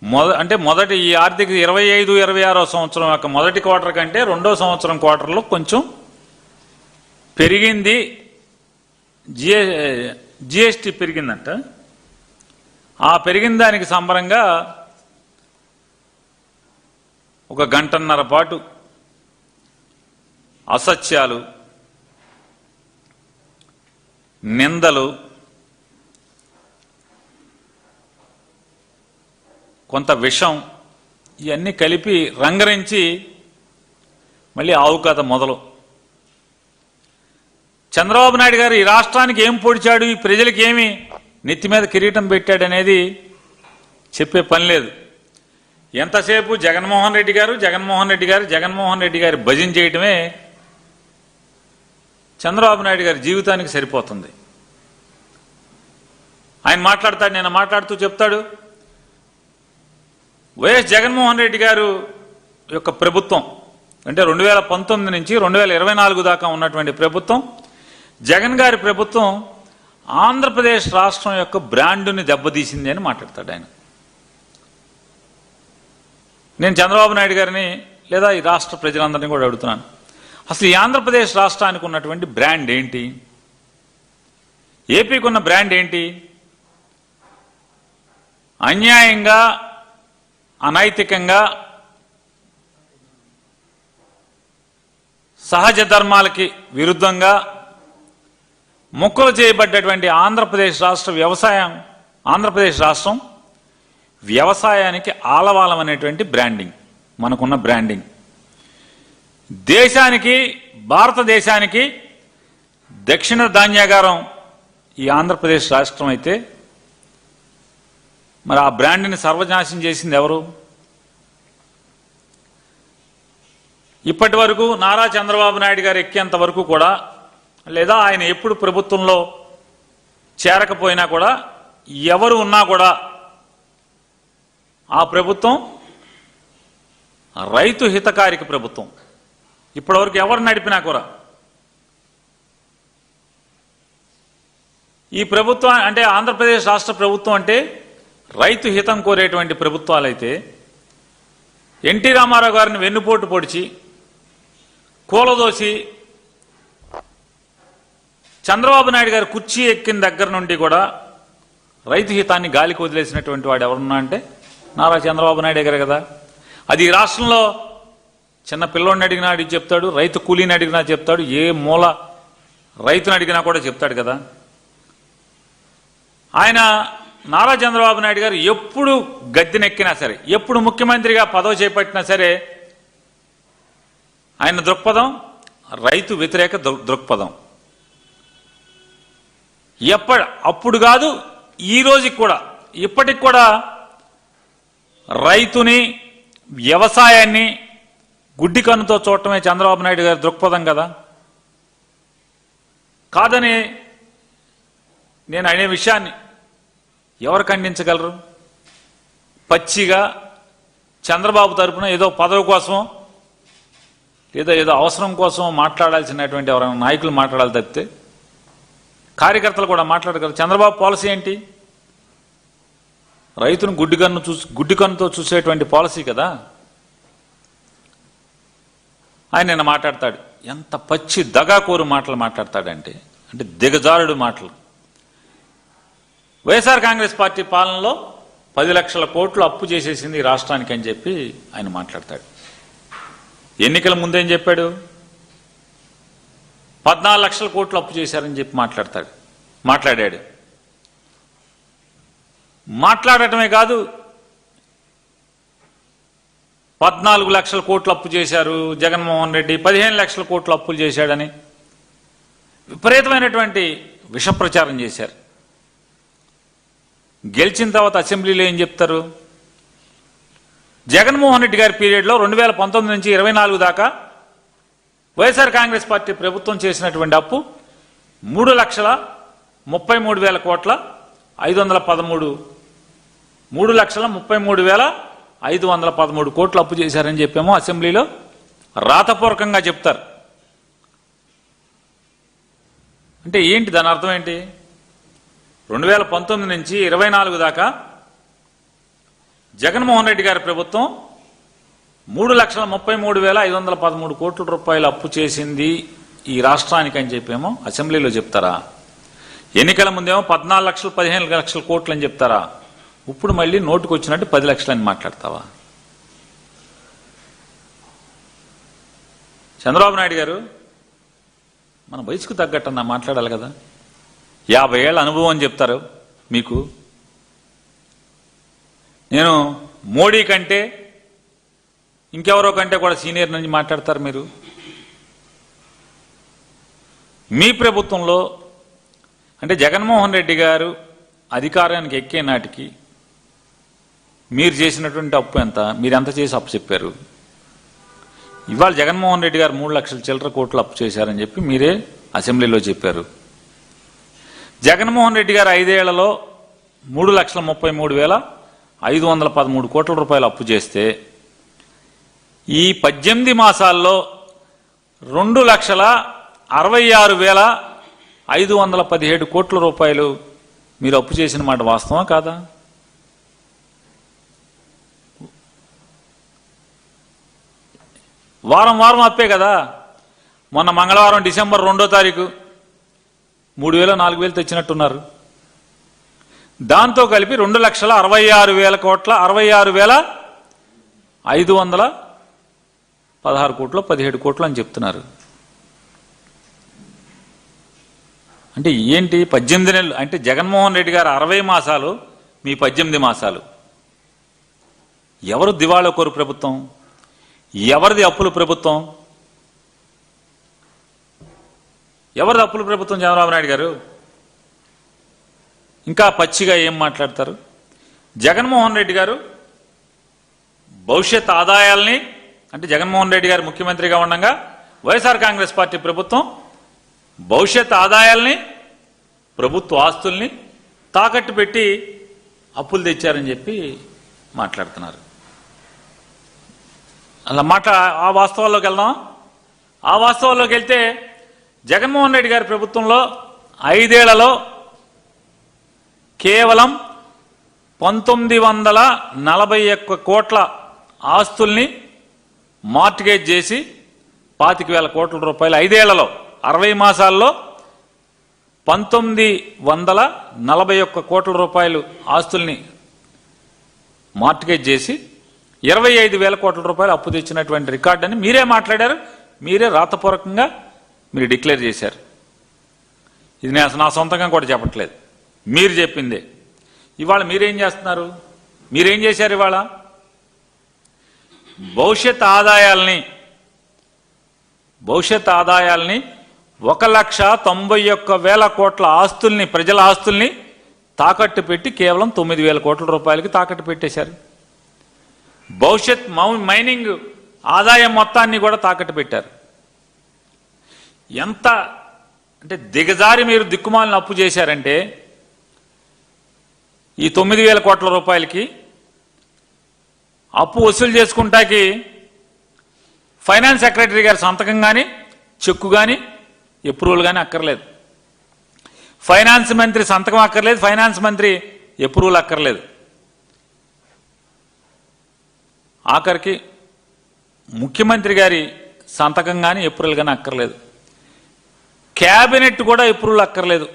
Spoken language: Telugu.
మొదటి ఈ ఆర్థిక 25-26 సంవత్సరం యొక్క మొదటి క్వార్టర్ కంటే రెండో సంవత్సరం క్వార్టర్లో కొంచెం పెరిగింది. జిఎస్టీ పెరిగిందంట. ఆ పెరిగిన దానికి సంబరంగా ఒక గంటన్నర పాటు అసత్యాలు, నిందలు, కొంత విషం ఇవన్నీ కలిపి రంగరించి మళ్ళీ ఆవు కథ మొదలు. చంద్రబాబు నాయుడు గారు ఈ రాష్ట్రానికి ఏం పొడిచాడు, ఈ ప్రజలకు ఏమి నెత్తి మీద కిరీటం పెట్టాడనేది చెప్పే పని లేదు. ఎంతసేపు జగన్మోహన్ రెడ్డి గారు భజన చేయటమే చంద్రబాబు నాయుడు గారి జీవితానికి సరిపోతుంది. ఆయన మాట్లాడతాడు, నేను మాట్లాడుతూ చెప్తాడు, వైఎస్ జగన్మోహన్ రెడ్డి గారు యొక్క ప్రభుత్వం అంటే 2019 నుంచి 2024 దాకా ఉన్నటువంటి ప్రభుత్వం, జగన్ గారి ప్రభుత్వం ఆంధ్రప్రదేశ్ రాష్ట్రం యొక్క బ్రాండుని దెబ్బతీసింది అని మాట్లాడతాడు ఆయన. నేను చంద్రబాబు నాయుడు గారిని లేదా ఈ రాష్ట్ర ప్రజలందరినీ కూడా అడుగుతున్నాను, అసలు ఈ ఆంధ్రప్రదేశ్ రాష్ట్రానికి ఉన్నటువంటి బ్రాండ్ ఏంటి? ఏపీకి ఉన్న బ్రాండ్ ఏంటి? అన్యాయంగా, అనైతికంగా, సహజ ధర్మాలకి విరుద్ధంగా ముక్కలు చేయబడ్డటువంటి ఆంధ్రప్రదేశ్ రాష్ట్రం వ్యవసాయానికి ఆలవాలం అనేటువంటి బ్రాండింగ్ మనకున్న బ్రాండింగ్. దేశానికి, భారతదేశానికి దక్షిణ ధాన్యాగారం ఈ ఆంధ్రప్రదేశ్ రాష్ట్రం అయితే మరి ఆ బ్రాండ్ని సర్వనాశనం చేసింది ఎవరు? ఇప్పటి వరకు నారా చంద్రబాబు నాయుడు గారు ఎక్కేంత వరకు కూడా, లేదా ఆయన ఎప్పుడు ప్రభుత్వంలో చేరకపోయినా కూడా, ఎవరు ఉన్నా కూడా ఆ ప్రభుత్వం రైతు హితకారిక ప్రభుత్వం. ఇప్పటివరకు ఎవరు నడిపినా కూడా ఈ ప్రభుత్వం అంటే ఆంధ్రప్రదేశ్ రాష్ట్ర ప్రభుత్వం అంటే రైతు హితం కోరేటువంటి ప్రభుత్వాలైతే ఎన్టీ రామారావు గారిని వెన్నుపోటు పొడిచి కూలదోసి చంద్రబాబు నాయుడు గారు కుర్చీ ఎక్కిన దగ్గర నుండి కూడా రైతు హితాన్ని గాలికి వదిలేసినటువంటి వాడు ఎవరున్నా అంటే నారా చంద్రబాబు నాయుడు గారు కదా. అది ఈ రాష్ట్రంలో చిన్న పిల్లోడిని అడిగినా అడిగి చెప్తాడు, రైతు కూలీని అడిగినా చెప్తాడు, ఏ మూల రైతుని అడిగినా కూడా చెప్తాడు కదా. ఆయన నారా చంద్రబాబు నాయుడు గారు ఎప్పుడు గద్దెనెక్కినా సరే, ఎప్పుడు ముఖ్యమంత్రిగా పదవి చేపట్టినా సరే ఆయన దృక్పథం రైతు వ్యతిరేక దృక్పథం. అప్పుడు కాదు, ఈ రోజుకి కూడా, ఇప్పటికి కూడా రైతుని, వ్యవసాయాన్ని గుడ్డి కన్నుతో చూడటమే చంద్రబాబు నాయుడు గారి దృక్పథం కదా. కాదని నేను అనే విషయాన్ని ఎవరు ఖండించగలరు? పచ్చిగా చంద్రబాబు తరఫున ఏదో పదవి కోసమో లేదా ఏదో అవసరం కోసం మాట్లాడాల్సినటువంటి ఎవరైనా నాయకులు మాట్లాడాలి తప్పితే కార్యకర్తలు కూడా మాట్లాడగలరు. చంద్రబాబు పాలసీ ఏంటి? రైతును గుడ్డి కన్నుతో చూసేటువంటి పాలసీ కదా. ఆయన నిన్న మాట్లాడతాడు, ఎంత పచ్చి దగాకోరు మాటలు మాట్లాడతాడంటే, అంటే దిగజారుడు మాటలు. వైఎస్ఆర్ కాంగ్రెస్ పార్టీ పాలనలో 10 లక్షల కోట్లు అప్పు చేసేసింది ఈ రాష్ట్రానికి అని చెప్పి ఆయన మాట్లాడతాడు. ఎన్నికల ముందేం చెప్పాడు? 14 లక్షల కోట్లు అప్పు చేశారని చెప్పి మాట్లాడాడు. మాట్లాడటమే కాదు, 14 లక్షల కోట్లు అప్పు చేశారు జగన్మోహన్ రెడ్డి, 15 లక్షల కోట్లు అప్పులు చేశాడని విపరీతమైనటువంటి విష ప్రచారం చేశారు. గెలిచిన తర్వాత అసెంబ్లీలో ఏం చెప్తారు? జగన్మోహన్ రెడ్డి గారి పీరియడ్లో 2019 నుంచి 24 దాకా వైఎస్ఆర్ కాంగ్రెస్ పార్టీ ప్రభుత్వం చేసినటువంటి అప్పు 3,33,000 కోట్ల 513 3,33,513 కోట్లు అప్పు చేశారని చెప్పేమో అసెంబ్లీలో రాతపూర్వకంగా చెప్తారు. అంటే ఏంటి దాని అర్థం ఏంటి? 2019 నుంచి 24 దాకా జగన్మోహన్ రెడ్డి గారి ప్రభుత్వం 3,33,513 కోట్ల రూపాయలు అప్పు చేసింది ఈ రాష్ట్రానికి అని చెప్పేమో అసెంబ్లీలో చెప్తారా? ఎన్నికల ముందేమో 14 లక్షలు 15 లక్షల కోట్లు అని చెప్తారా? ఇప్పుడు మళ్ళీ నోటుకు వచ్చినట్టు 10 లక్షలు అని మాట్లాడతావా? చంద్రబాబు నాయుడు గారు మన వయసుకు తగ్గట్టన్నా మాట్లాడాలి కదా. 50 ఏళ్ల అనుభవం అని చెప్తారు మీకు. నేను మోడీ కంటే ఇంకెవరో కంటే కూడా సీనియర్ నుంచి మాట్లాడతారు మీరు. మీ ప్రభుత్వంలో అంటే జగన్మోహన్ రెడ్డి గారు అధికారానికి ఎక్కే నాటికి మీరు చేసినటువంటి అప్పు ఎంత, మీరు ఎంత చేసి అప్పు చెప్పారు? ఇవాళ జగన్మోహన్ రెడ్డి గారు 3 లక్షల చిల్లర కోట్లు అప్పు చేశారని చెప్పి మీరే అసెంబ్లీలో చెప్పారు. జగన్మోహన్ రెడ్డి గారు 5 ఏళ్లలో 3,33,513 కోట్ల రూపాయలు అప్పు చేస్తే ఈ 18 మాసాల్లో 2,66,517 కోట్ల రూపాయలు మీరు అప్పు చేసిన మాట వాస్తవా కాదా? వారం వారం అప్పే కదా. మొన్న మంగళవారం డిసెంబర్ 2వ తారీఖు 3,000 4,000 తెచ్చినట్టున్నారు. దాంతో కలిపి 2,66,000 కోట్ల 66,516 కోట్లు 17 కోట్లు అని చెప్తున్నారు. అంటే ఏంటి 18 నెలలు అంటే జగన్మోహన్ రెడ్డి గారు 60 మాసాలు, మీ 18 మాసాలు. ఎవరు దివాళా కోరు ప్రభుత్వం? ఎవరిది అప్పుల ప్రభుత్వం? ఎవరిది అప్పుల ప్రభుత్వం? చంద్రబాబు నాయుడు గారు ఇంకా పచ్చిగా ఏం మాట్లాడతారు? జగన్మోహన్ రెడ్డి గారు భవిష్యత్ ఆదాయాల్ని అంటే జగన్మోహన్ రెడ్డి గారు ముఖ్యమంత్రిగా ఉండగా వైఎస్ఆర్ కాంగ్రెస్ పార్టీ ప్రభుత్వం భవిష్యత్ ఆదాయాల్ని ప్రభుత్వ ఆస్తుల్ని తాకట్టు పెట్టి అప్పులు తెచ్చారని చెప్పి మాట్లాడుతున్నారు. అలా ఆ వాస్తవాల్లోకి వెళ్దాం. ఆ వాస్తవాల్లోకి వెళ్తే జగన్మోహన్ రెడ్డి గారి ప్రభుత్వంలో 5 ఏళ్లలో కేవలం 1,941 కోట్ల ఆస్తుల్ని మార్టిగేజ్ చేసి 25,000 కోట్ల రూపాయలు 5 ఏళ్లలో 60 మాసాల్లో 1,941 కోట్ల రూపాయలు ఆస్తుల్ని మార్టిగేజ్ చేసి 25,000 కోట్ల రూపాయలు అప్పు తెచ్చినటువంటి రికార్డు అని మీరే మాట్లాడారు. మీరే రాతపూర్వకంగా మీరు డిక్లేర్ చేశారు. ఇది నేను నా సొంతంగా కూడా చెప్పట్లేదు, మీరు చెప్పిందే. ఇవాళ మీరేం చేస్తున్నారు? మీరేం చేశారు? ఇవాళ భవిష్యత్ ఆదాయాల్ని 1,91,000 కోట్ల ఆస్తుల్ని, ప్రజల ఆస్తుల్ని తాకట్టు పెట్టి కేవలం 9,000 కోట్ల రూపాయలకి తాకట్టు పెట్టేశారు. భవిష్యత్ మైనింగ్ ఆదాయం మొత్తాన్ని కూడా తాకట్టు పెట్టారు. ఎంత అంటే దిగజారి మీరు దిక్కుమాలిన అప్పు చేశారంటే ఈ 9,000 కోట్ల రూపాయలకి అప్పు వసూలు చేసుకుంటాకి ఫైనాన్స్ సెక్రటరీ గారి సంతకం కానీ చెక్కు కానీ అప్రూవల్ కానీ అక్కర్లేదు. ఫైనాన్స్ మంత్రి సంతకం అక్కర్లేదు, ఫైనాన్స్ మంత్రి అప్రూవల్ అక్కర్లేదు. ఆఖరికి ముఖ్యమంత్రి గారి సంతకం కానీ అప్రూవల్ కానీ అక్కర్లేదు. క్యాబినెట్ కూడా అప్రూవల్ అక్కర్లేదు.